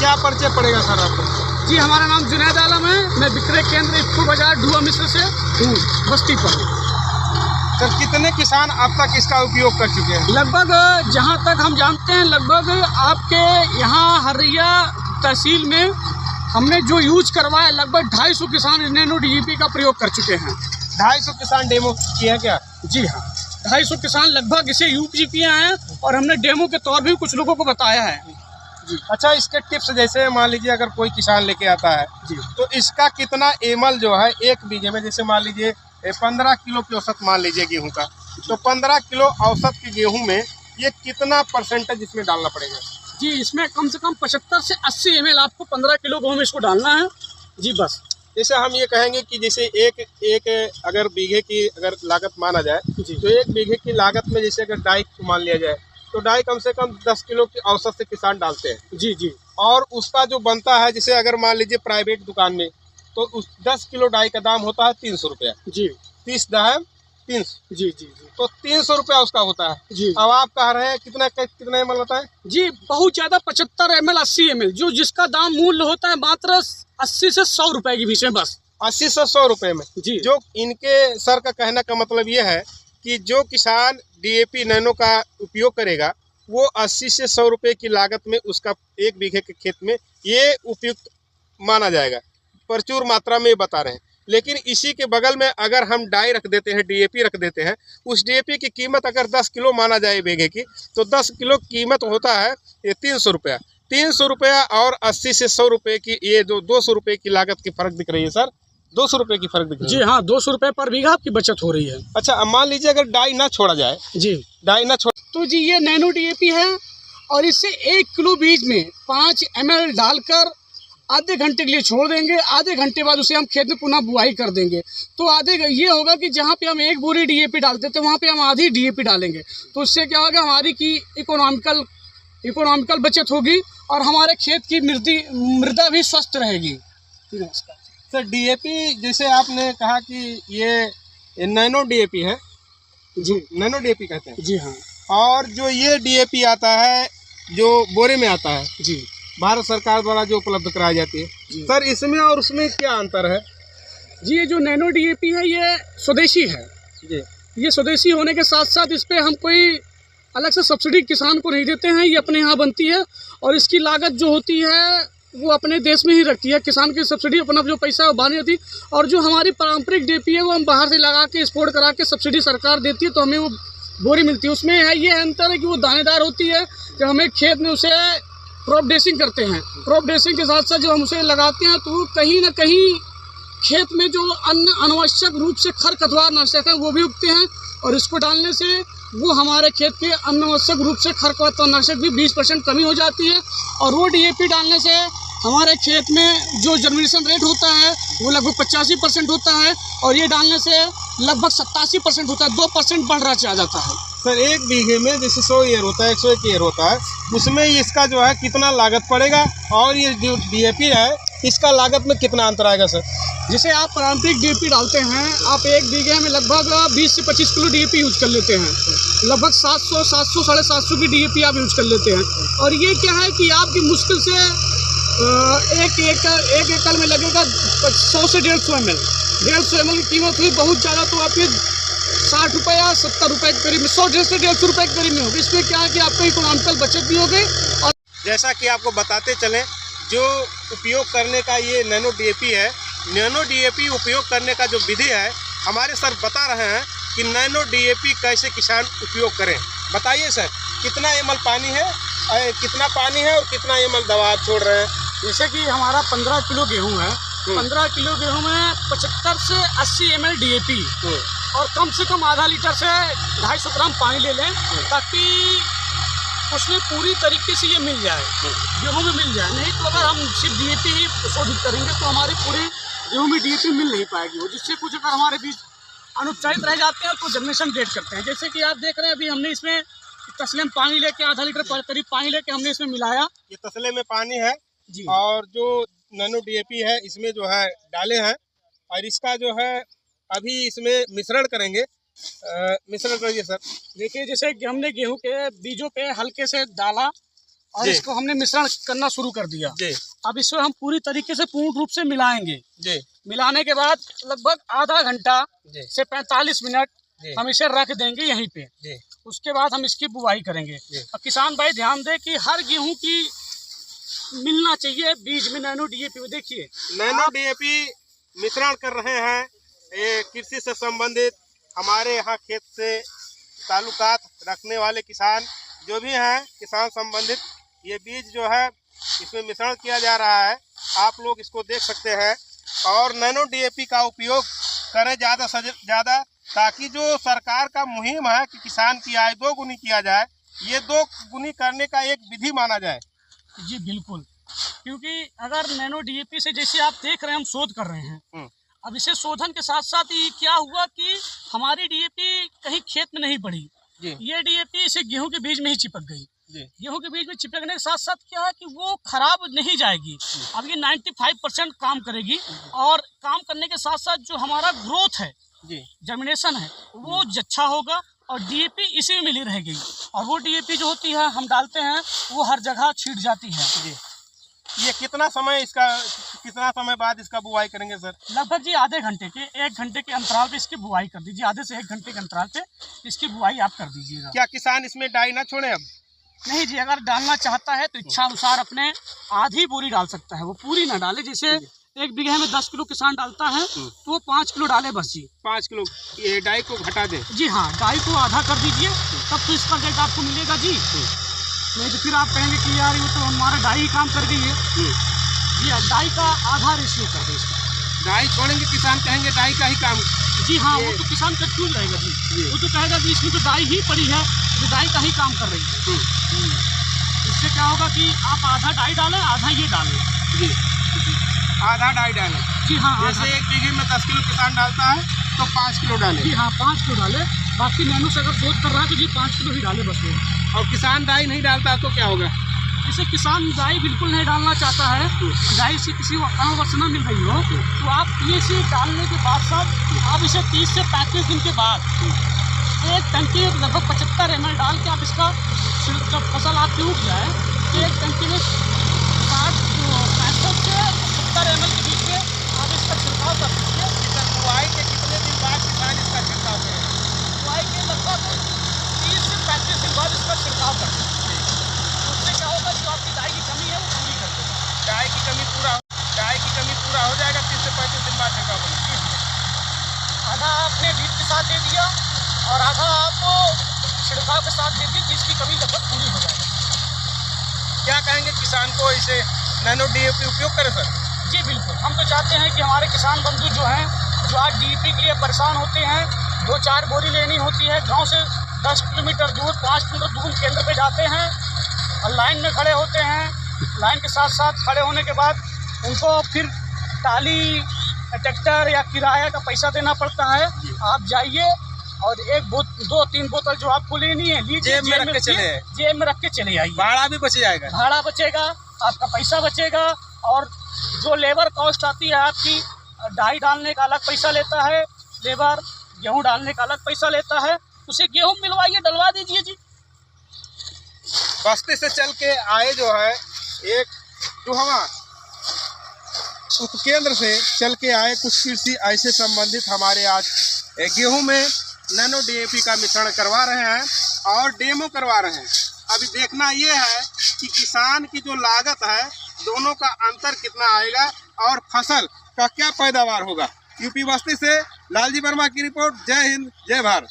क्या परिचय पड़ेगा सर आपको? जी, हमारा नाम जुनैद आलम है। मैं विक्रय केंद्र इफ्को बाजार ढुआ मिश्र से हूँ, बस्ती पर। सर कितने किसान अब तक इसका उपयोग कर चुके हैं? लगभग जहाँ तक हम जानते हैं, लगभग आपके यहाँ हरिया तहसील में हमने जो यूज करवाया, लगभग 250 किसान नैनो डीएपी का प्रयोग कर चुके हैं। 250 किसान डेमो किया क्या? जी हाँ, 250 किसान लगभग इसे यूज किए हैं और हमने डेमो के तौर भी कुछ लोगों को बताया है। जी। अच्छा, इसके टिप्स जैसे मान लीजिए अगर कोई किसान लेके आता है जी, तो इसका कितना एमएल जो है एक बीघे में, जैसे मान लीजिए 15 किलो की औसत मान लीजिए गेहूं का, तो 15 किलो औसत के गेहूं में ये कितना परसेंटेज इसमें डालना पड़ेगा? जी, इसमें कम से कम 75 से 80 ml आपको 15 किलो गेहूं में इसको डालना है। जी बस। जैसे हम ये कहेंगे कि जैसे एक अगर बीघे की अगर लागत माना जाए जी, तो एक बीघे की लागत में जैसे अगर डाई मान लिया जाए तो डाई कम से कम 10 किलो की औसत से किसान डालते हैं। जी जी, और उसका जो बनता है, जैसे अगर मान लीजिए प्राइवेट दुकान में तो उस 10 किलो डाई का दाम होता है 300 रुपया। जी 30 दहा 300, जी जी जी, तो 300 रुपया उसका होता है। जी। अब आप कह रहे हैं कितना एमएल होता है? जी, बहुत ज़्यादा 75 ml 80 ml जो जिसका दाम मूल्य होता है मात्र 80 से 100 रुपए के बीच में बस। 80 से 100 रुपये में। जी, जो इनके सर का कहने का मतलब ये है कि जो किसान डीएपी नैनो का उपयोग करेगा वो 80 से 100 रुपये की लागत में उसका एक बीघे के खेत में ये उपयुक्त माना जाएगा। प्रचुर मात्रा में बता रहे हैं। लेकिन इसी के बगल में अगर हम डाई रख देते हैं, डीएपी रख देते हैं, उस डीएपी की कीमत अगर 10 किलो माना जाए बीघे की, तो 10 किलो कीमत होता है ये 300 रुपया। 300 रुपया और 80 से 100 रुपये की ये जो 200 रुपये की लागत की फ़र्क दिख रही है सर, 200 रुपये की फ़र्क दिख रही है। जी हाँ, 200 रुपए पर बीघा आपकी बचत हो रही है। अच्छा, अब मान लीजिए अगर डाई ना छोड़ा जाए, जी, डाई ना छोड़ तो जी ये नैनो डीएपी है और इससे 1 किलो बीज में 5 ml डालकर आधे घंटे के लिए छोड़ देंगे। आधे घंटे बाद उसे हम खेत में पुनः बुआई कर देंगे। तो ये होगा कि जहाँ पे हम 1 बोरी डीएपी डालते थे वहाँ पे हम आधी डीएपी डालेंगे। तो इससे क्या होगा, हमारी की इकोनॉमिकल बचत होगी और हमारे खेत की मृदा भी स्वस्थ रहेगी। नमस्कार सर। डीएपी जैसे आपने कहा कि ये नैनो डीएपी है जी, नैनो डीएपी कहते हैं। जी हाँ, और जो ये डीएपी आता है जो बोरे में आता है, जी भारत सरकार द्वारा जो उपलब्ध कराई जाती है, सर इसमें और उसमें क्या अंतर है? जी, ये जो नैनो डीएपी है ये स्वदेशी है। जी, ये स्वदेशी होने के साथ साथ इस पर हम कोई अलग से सब्सिडी किसान को नहीं देते हैं। ये अपने यहाँ बनती है और इसकी लागत जो होती है वो अपने देश में ही रखती है। किसान की सब्सिडी अपना जो पैसा है वो बाहर नहीं होती। और जो हमारी पारंपरिक डीएपी है वो हम बाहर से लगा के एक्सपोर्ट करा के सब्सिडी सरकार देती है, तो हमें वो बोरी मिलती है। उसमें है ये अंतर है कि वो दानेदार होती है, जब हमें खेत में उसे क्रॉप ड्रेसिंग करते हैं। क्रॉप ड्रेसिंग के साथ साथ जब हम उसे लगाते हैं तो कहीं ना कहीं खेत में जो अन्य अनावश्यक रूप से खरपतवार नाशक है वो भी उगते हैं और इसको डालने से वो हमारे खेत के अनावश्यक रूप से खरपतवार नाशक भी 20% कमी हो जाती है। और वो डीएपी डालने से हमारे खेत में जो जर्मिनेशन रेट होता है वो लगभग 85% होता है और ये डालने से लगभग 87% होता है। 2% बढ़ रहा जाता है। सर एक बीघे में जैसे 100 ईयर होता है, 101 ईयर होता है, उसमें इसका जो है कितना लागत पड़ेगा और ये जो डीएपी है इसका लागत में कितना अंतर आएगा सर? जैसे आप पारंपरिक डीएपी डालते हैं, आप एक बीघे में लगभग 20 से 25 किलो डीएपी यूज कर लेते हैं। लगभग 700 साढ़े 700 की डीएपी आप यूज कर लेते हैं। और ये क्या है कि आपकी मुश्किल से एक एकड़ में लगेगा 100 से 150 ml। 150 ml की कीमत हुई बहुत ज़्यादा, तो आपकी 60 रुपये या 70 रुपये के करीब में, 100 से 150 रुपये के करीब में होगी। इसमें क्या है कि आपको इकोनॉमिकल बचत भी होगी। और जैसा कि आपको बताते चलें, जो उपयोग करने का ये नैनो डीएपी है, नैनो डीएपी उपयोग करने का जो विधि है, हमारे सर बता रहे हैं कि नैनो डीएपी कैसे किसान उपयोग करें। बताइए सर, कितना एमएल पानी है, कितना पानी है और कितना एमएल दवा आप छोड़ रहे हैं? जैसे कि हमारा 15 किलो गेहूँ है, 15 किलो गेहूँ में 75 से 80 ml डीएपी और कम से कम आधा लीटर से 250 ग्राम पानी ले लें, ताकि उसमें पूरी तरीके से ये मिल जाए, गेहूँ में मिल जाए। नहीं तो अगर हम सिर्फ डीएपी ही शोधित करेंगे तो हमारी पूरी गेहूँ में डीएपी मिल नहीं पाएगी। वो जिससे कुछ अगर हमारे बीच अनुपचारित रह जाते हैं तो जर्मिनेशन डेट करते हैं। जैसे कि आप देख रहे हैं, अभी हमने इसमें तसले में पानी लेके आधा लीटर करीब पानी लेके हमने इसमें मिलाया। ये तसले में पानी है जी, और जो नैनो डीएपी है इसमें जो है डाले हैं और इसका जो है अभी इसमें मिश्रण करेंगे। मिश्रण करिए सर। देखिए, जैसे कि हमने गेहूं के बीजों पे हल्के से डाला और जी। इसको हमने मिश्रण करना शुरू कर दिया। जी अब इसको हम पूरी तरीके से पूर्ण रूप से मिलाएंगे। जी मिलाने के बाद लगभग आधा घंटा जी से 45 मिनट जी हम इसे रख देंगे यहीं पे। जी उसके बाद हम इसकी बुवाई करेंगे। जी। और किसान भाई ध्यान दें कि हर गेहूं की मिलना चाहिए बीज में नैनो डीएपी में। देखिए नैनो डीएपी मिश्रण कर रहे हैं, ये कृषि से संबंधित हमारे यहाँ खेत से ताल्लुकात रखने वाले किसान जो भी हैं, किसान संबंधित ये बीज जो है इसमें मिश्रण किया जा रहा है। आप लोग इसको देख सकते हैं और नैनो डीएपी का उपयोग करें ज़्यादा से ज़्यादा, ताकि जो सरकार का मुहिम है कि किसान की आय 2 गुनी किया जाए, ये 2 गुनी करने का एक विधि माना जाए। जी बिल्कुल, क्योंकि अगर नैनो डीएपी से जैसे आप देख रहे हैं हम शोध कर रहे हैं, अब इसे शोधन के साथ साथ ही क्या हुआ कि हमारी डीएपी कहीं खेत में नहीं बढ़ी, ये डीएपी इसे गेहूं के बीज में ही चिपक गई। गेहूं के बीज में चिपकने के साथ साथ क्या है कि वो खराब नहीं जाएगी। अब ये 95% काम करेगी और काम करने के साथ साथ जो हमारा ग्रोथ है, जर्मिनेशन है, वो अच्छा होगा और डीएपी इसी में मिली रहेगी। और वो डीएपी जो होती है हम डालते हैं वो हर जगह छीट जाती है। ये कितना समय बाद इसका बुआई करेंगे सर? लगभग जी आधे घंटे के 1 घंटे के अंतराल पे इसकी बुआई कर दीजिए। आधे से 1 घंटे के अंतराल पे इसकी बुआई आप कर दीजिएगा। क्या किसान इसमें डाई ना छोड़े? अब नहीं जी, अगर डालना चाहता है तो इच्छा अनुसार अपने आधी बोरी डाल सकता है, वो पूरी ना डाले। जैसे 1 बीघे में 10 किलो किसान डालता है तो वो 5 किलो डाले बस जी। 5 किलो ये डाई को घटा दे। जी हाँ, डाई को आधा कर दीजिए, तब तो इसका रेट आपको मिलेगा जी। नहीं तो फिर आप कहेंगे कि यार ये तो हमारा डाई ही काम कर गई है। जी डाई का आधा रेशियो कर दे इसका। डाई छोड़ेंगे किसान कहेंगे डाई का ही काम। जी हाँ, वो तो किसान कंफ्यूज रहेगा जी। वो तो कहेगा कि इसमें तो डाई ही पड़ी है, तो डाई का ही काम कर रही है। इससे क्या होगा कि आप आधा डाई डालें, आधा ये डालें। जी आधा डाई डालें। जी हाँ, जैसे 1 बीघे में 10 किलो किसान डालता है तो 5 किलो डालें। जी हाँ, 5 किलो डाले। बाकी नैनो से अगर शोध कर रहा है तो जी 5 किलो ही डाले बस वो। और किसान डाई नहीं डालता तो क्या होगा? जैसे किसान डाई बिल्कुल नहीं डालना चाहता है, डाई से किसी को अवसर मिल रही हो, तो आप ये इसे डालने के बाद साथ आप इसे 30 से 35 दिन के बाद 1 टंकी लगभग 75 ml डाल के आप इसका जब फसल आपकी उग जाए तो 1 टंकी में 65 से 70 ml के बीच में आप इसका छिड़काव कर दीजिए। बुआई के कितने दिन बाद किसान इसका छिड़काव करें? बुआई के लगभग 30 से 35 दिन बाद इसका छिड़काव कर दीजिए। उससे क्या होगा, जो आपकी डाई की कमी है वो पूरी कर देगा। डाई की कमी पूरा हो जाएगा 30 से 35 दिन बाद छिड़काव करें। आधा आपने बीज के साथ दे दिया और आधा आपको छिड़काव के साथ दे दिया, तो इसकी कमी लगभग पूरी हो जाएगी। क्या कहेंगे किसान को इसे नैनो डीएपी उपयोग करें सर? जी बिल्कुल, हम तो चाहते हैं कि हमारे किसान बंधु जो हैं, जो आज डीएपी के लिए परेशान होते हैं, 2-4 बोरी लेनी होती है, गांव से 10 किलोमीटर दूर 5 किलोमीटर दूर केंद्र पे जाते हैं और लाइन में खड़े होते हैं। लाइन के साथ साथ खड़े होने के बाद उनको फिर टाली, ट्रैक्टर या किराया का पैसा देना पड़ता है। आप जाइए और 2-3 बोतल जो आपको लेनी है लीजिए, जेब में रख के चले आइए। भाड़ा भी बच जाएगा। भाड़ा बचेगा, आपका पैसा बचेगा और जो लेबर कॉस्ट आती है आपकी, डाई डालने का अलग पैसा लेता है लेबर, गेहूं डालने का अलग पैसा लेता है, उसे गेहूं मिलवाइए, डलवा दीजिए जी। बस्ती से चल के आए जो है एक टुहवा उपकेंद्र से चल के आए कुछ कृषि ऐसे संबंधित हमारे आज गेहूं में नैनो डीएपी का मिश्रण करवा रहे हैं और डेमो करवा रहे हैं। अभी देखना ये है कि किसान की जो लागत है दोनों का अंतर कितना आएगा और फसल का क्या पैदावार होगा। यूपी बस्ती से लालजी वर्मा की रिपोर्ट। जय हिंद, जय भारत।